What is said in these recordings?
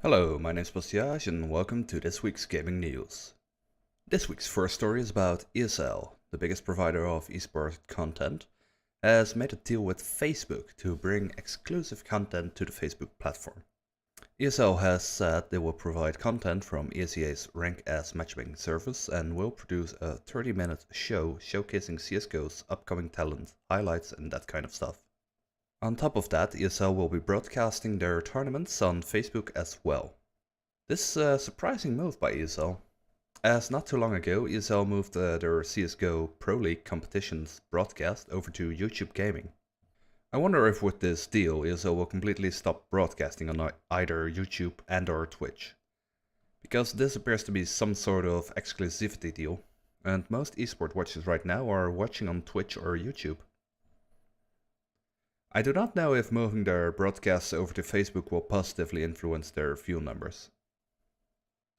Hello, my name is Pastillage and welcome to this week's gaming news. This week's first story is about ESL, the biggest provider of esports content, has made a deal with Facebook to bring exclusive content to the Facebook platform. ESL has said they will provide content from ESEA's Rank S matchmaking service and will produce a 30-minute show showcasing CSGO's upcoming talent, highlights and that kind of stuff. On top of that, ESL will be broadcasting their tournaments on Facebook as well. This is a surprising move by ESL, as not too long ago ESL moved their CSGO Pro League competitions broadcast over to YouTube Gaming. I wonder if with this deal ESL will completely stop broadcasting on either YouTube and or Twitch. Because this appears to be some sort of exclusivity deal, and most esport watchers right now are watching on Twitch or YouTube. I do not know if moving their broadcasts over to Facebook will positively influence their view numbers.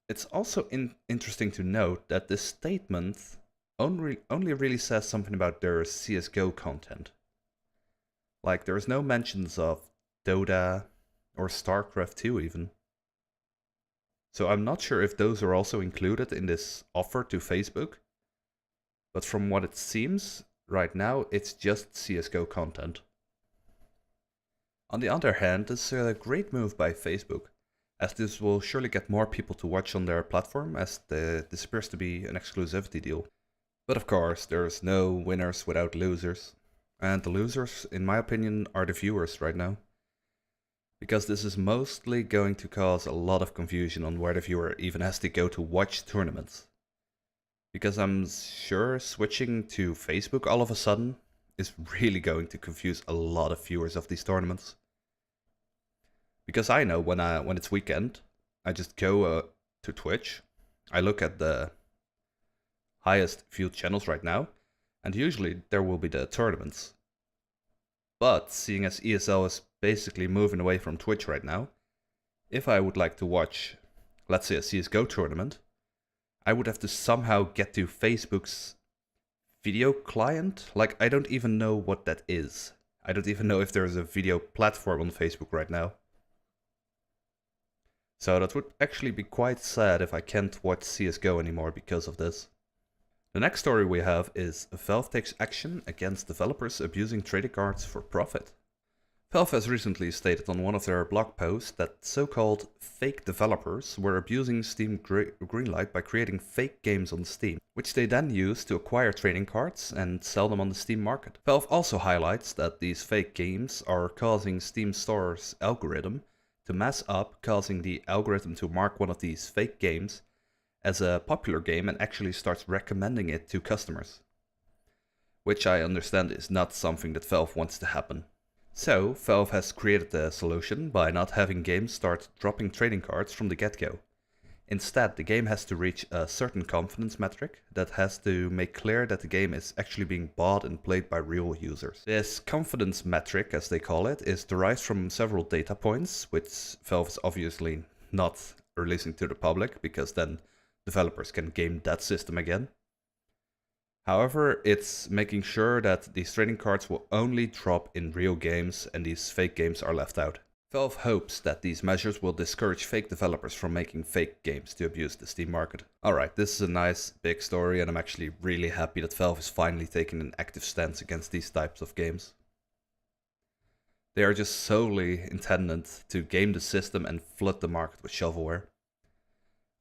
It's also interesting to note that this statement only really says something about their CSGO content. Like, there's no mentions of Dota or StarCraft 2 even. So I'm not sure if those are also included in this offer to Facebook. But from what it seems, right now it's just CSGO content. On the other hand, this is a great move by Facebook, as this will surely get more people to watch on their platform, as this appears to be an exclusivity deal. But of course, there's no winners without losers, and the losers, in my opinion, are the viewers right now. Because this is mostly going to cause a lot of confusion on where the viewer even has to go to watch tournaments. Because I'm sure switching to Facebook all of a sudden is really going to confuse a lot of viewers of these tournaments. Because I know when it's weekend, I just go to Twitch, I look at the highest viewed channels right now, and usually there will be the tournaments. But seeing as ESL is basically moving away from Twitch right now, if I would like to watch, let's say, a CSGO tournament, I would have to somehow get to Facebook's video client. Like, I don't even know what that is. I don't even know if there's a video platform on Facebook right now. So that would actually be quite sad if I can't watch CSGO anymore because of this. The next story we have is Valve takes action against developers abusing trading cards for profit. Valve has recently stated on one of their blog posts that so-called fake developers were abusing Steam Greenlight by creating fake games on Steam, which they then use to acquire trading cards and sell them on the Steam market. Valve also highlights that these fake games are causing Steam Store's algorithm to mess up, causing the algorithm to mark one of these fake games as a popular game and actually starts recommending it to customers. Which I understand is not something that Valve wants to happen. So, Valve has created a solution by not having games start dropping trading cards from the get-go. Instead, the game has to reach a certain confidence metric that has to make clear that the game is actually being bought and played by real users. This confidence metric, as they call it, is derived from several data points, which Valve is obviously not releasing to the public, because then developers can game that system again. However, it's making sure that these trading cards will only drop in real games and these fake games are left out. Valve hopes that these measures will discourage fake developers from making fake games to abuse the Steam market. Alright, this is a nice big story and I'm actually really happy that Valve is finally taking an active stance against these types of games. They are just solely intended to game the system and flood the market with shovelware.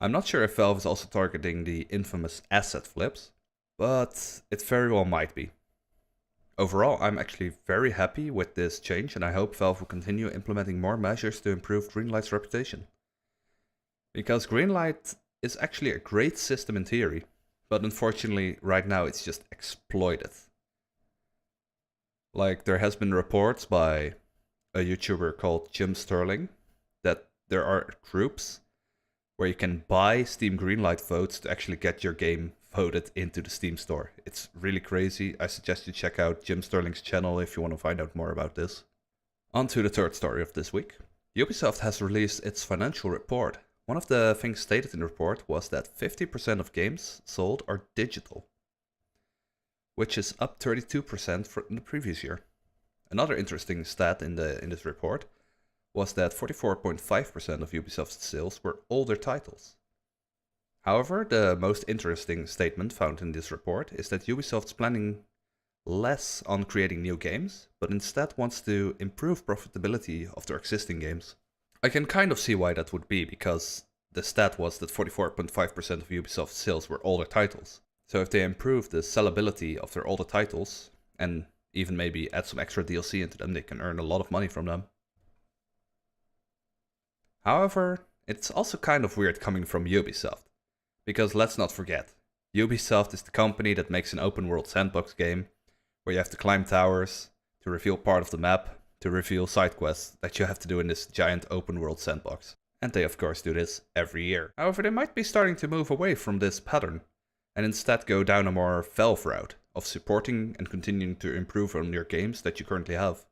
I'm not sure if Valve is also targeting the infamous asset flips, but it very well might be. Overall, I'm actually very happy with this change and I hope Valve will continue implementing more measures to improve Greenlight's reputation. Because Greenlight is actually a great system in theory, but unfortunately right now it's just exploited. Like, there has been reports by a YouTuber called Jim Sterling that there are groups where you can buy Steam Greenlight votes to actually get your game voted into the Steam store. It's really crazy. I suggest you check out Jim Sterling's channel if you want to find out more about this. On to the third story of this week. Ubisoft has released its financial report. One of the things stated in the report was that 50% of games sold are digital, which is up 32% from the previous year. Another interesting stat in this report was that 44.5% of Ubisoft's sales were older titles. However, the most interesting statement found in this report is that Ubisoft's planning less on creating new games, but instead wants to improve profitability of their existing games. I can kind of see why that would be, because the stat was that 44.5% of Ubisoft's sales were older titles. So if they improve the sellability of their older titles, and even maybe add some extra DLC into them, they can earn a lot of money from them. However, it's also kind of weird coming from Ubisoft. Because let's not forget, Ubisoft is the company that makes an open world sandbox game where you have to climb towers to reveal part of the map, to reveal side quests that you have to do in this giant open world sandbox. And they of course do this every year. However, they might be starting to move away from this pattern and instead go down a more Valve route of supporting and continuing to improve on your games that you currently have.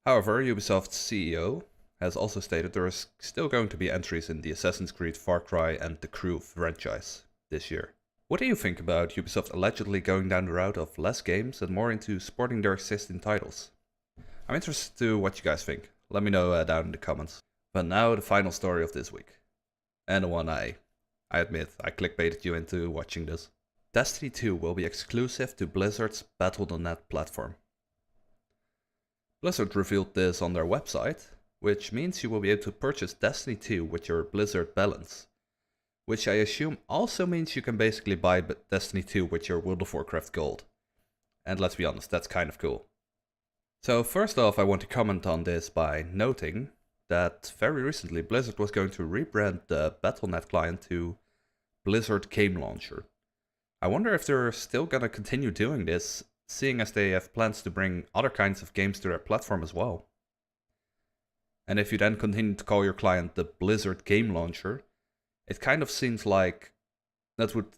However, Ubisoft's CEO has also stated there is still going to be entries in the Assassin's Creed, Far Cry and The Crew franchise this year. What do you think about Ubisoft allegedly going down the route of less games and more into supporting their existing titles? I'm interested to what you guys think. Let me know down in the comments. But now the final story of this week. And the one I admit, I clickbaited you into watching this. Destiny 2 will be exclusive to Blizzard's Battle.net platform. Blizzard revealed this on their website, which means you will be able to purchase Destiny 2 with your Blizzard balance. Which I assume also means you can basically buy Destiny 2 with your World of Warcraft gold. And let's be honest, that's kind of cool. So first off, I want to comment on this by noting that very recently Blizzard was going to rebrand the Battle.net client to Blizzard Game Launcher. I wonder if they're still gonna continue doing this, seeing as they have plans to bring other kinds of games to their platform as well. And if you then continue to call your client the Blizzard Game Launcher, it kind of seems like that would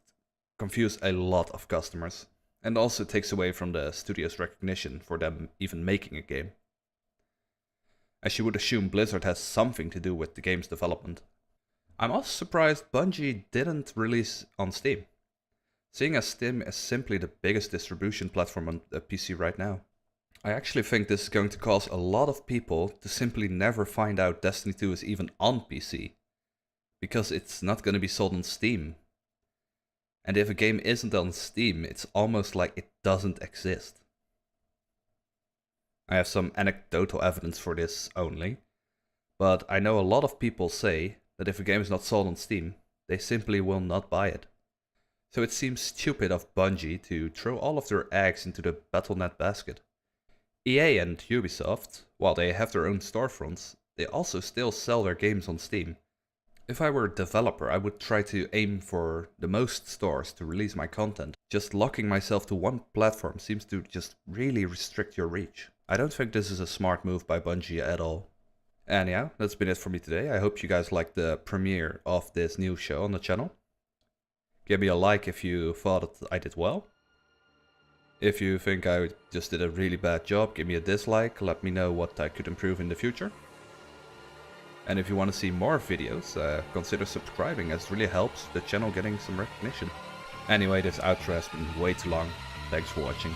confuse a lot of customers, and also takes away from the studio's recognition for them even making a game. As you would assume Blizzard has something to do with the game's development. I'm also surprised Bungie didn't release on Steam, seeing as Steam is simply the biggest distribution platform on the PC right now. I actually think this is going to cause a lot of people to simply never find out Destiny 2 is even on PC. Because it's not going to be sold on Steam. And if a game isn't on Steam, it's almost like it doesn't exist. I have some anecdotal evidence for this only, but I know a lot of people say that if a game is not sold on Steam, they simply will not buy it. So it seems stupid of Bungie to throw all of their eggs into the Battle.net basket. EA and Ubisoft, while they have their own storefronts, they also still sell their games on Steam. If I were a developer, I would try to aim for the most stores to release my content. Just locking myself to one platform seems to just really restrict your reach. I don't think this is a smart move by Bungie at all. Anyhow, that's been it for me today. I hope you guys liked the premiere of this new show on the channel. Give me a like if you thought that I did well. If you think I just did a really bad job, give me a dislike. Let me know what I could improve in the future. And if you want to see more videos, consider subscribing, as it really helps the channel getting some recognition. Anyway, this outro has been way too long. Thanks for watching.